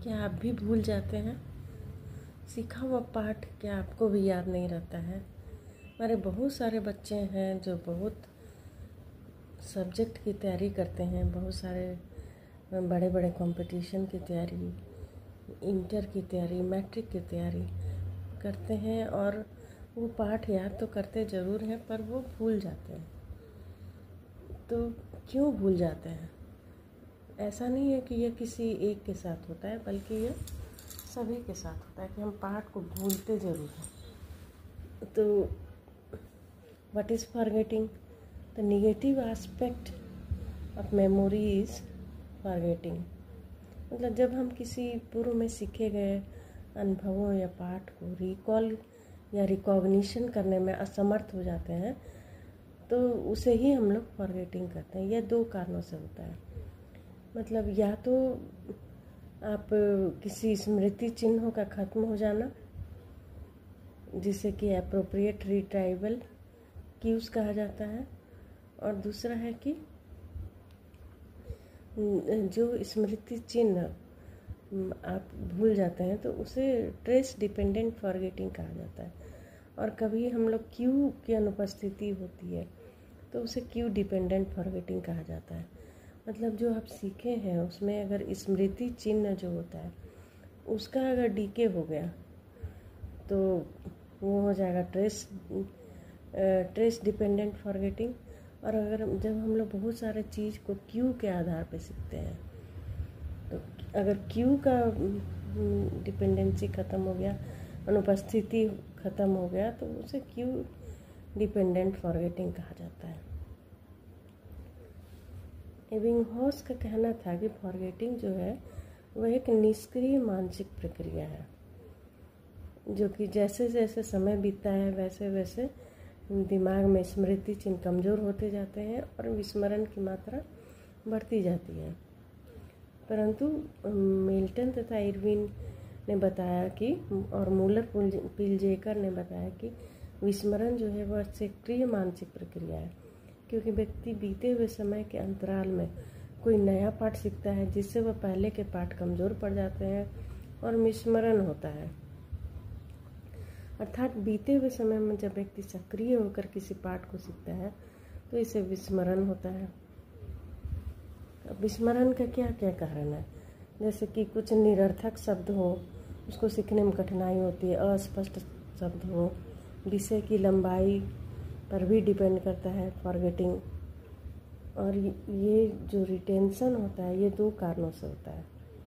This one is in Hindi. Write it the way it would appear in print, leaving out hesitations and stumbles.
क्या आप भी भूल जाते हैं? सीखा हुआ पाठ क्या आपको भी याद नहीं रहता है? हमारे बहुत सारे बच्चे हैं जो बहुत सब्जेक्ट की तैयारी करते हैं, बहुत सारे बड़े बड़े कंपटीशन की तैयारी, इंटर की तैयारी, मैट्रिक की तैयारी करते हैं और वो पाठ याद तो करते ज़रूर हैं पर वो भूल जाते हैं। तो क्यों भूल जाते हैं? ऐसा नहीं है कि यह किसी एक के साथ होता है, बल्कि यह सभी के साथ होता है कि हम पाठ को भूलते ज़रूर हैं। तो what is forgetting? The negative aspect of memory is forgetting. मतलब जब हम किसी पूर्व में सीखे गए अनुभवों या पाठ को रिकॉल या रिकॉग्निशन करने में असमर्थ हो जाते हैं तो उसे ही हम लोग फॉरगेटिंग करते हैं। यह दो कारणों से होता है। मतलब या तो आप किसी स्मृति चिन्हों का ख़त्म हो जाना, जिसे कि एप्रोप्रिएट रिट्राइवल क्यूज कहा जाता है, और दूसरा है कि जो स्मृति चिन्ह आप भूल जाते हैं तो उसे ट्रेस डिपेंडेंट फॉरगेटिंग कहा जाता है। और कभी हम लोग क्यू की अनुपस्थिति होती है तो उसे क्यू डिपेंडेंट फॉरगेटिंग कहा जाता है। मतलब जो आप सीखे हैं उसमें अगर स्मृति चिन्ह जो होता है उसका अगर डीके हो गया तो वो हो जाएगा ट्रेस डिपेंडेंट फॉरगेटिंग। और अगर जब हम लोग बहुत सारे चीज़ को क्यू के आधार पे सीखते हैं तो अगर क्यू का डिपेंडेंसी ख़त्म हो गया, अनुपस्थिति ख़त्म हो गया, तो उसे क्यू डिपेंडेंट फॉरगेटिंग कहा जाता है। एबिंगहॉस का कहना था कि फॉरगेटिंग जो है वह एक निष्क्रिय मानसिक प्रक्रिया है, जो कि जैसे जैसे समय बीतता है वैसे वैसे दिमाग में स्मृति चिन्ह कमज़ोर होते जाते हैं और विस्मरण की मात्रा बढ़ती जाती है। परंतु मिल्टन तथा इरविन ने बताया कि, और मूलर पिलजेकर ने बताया कि विस्मरण जो है वह सक्रिय मानसिक प्रक्रिया है, क्योंकि व्यक्ति बीते हुए समय के अंतराल में कोई नया पाठ सीखता है जिससे वह पहले के पाठ कमज़ोर पड़ जाते हैं और विस्मरण होता है। अर्थात बीते हुए समय में जब व्यक्ति सक्रिय होकर किसी पाठ को सीखता है तो इसे विस्मरण होता है। विस्मरण का क्या क्या कारण है? जैसे कि कुछ निरर्थक शब्द हो, उसको सीखने में कठिनाई होती है, अस्पष्ट शब्द हो, विषय की लंबाई पर भी डिपेंड करता है फॉरगेटिंग। और ये जो रिटेंशन होता है ये दो कारणों से होता है।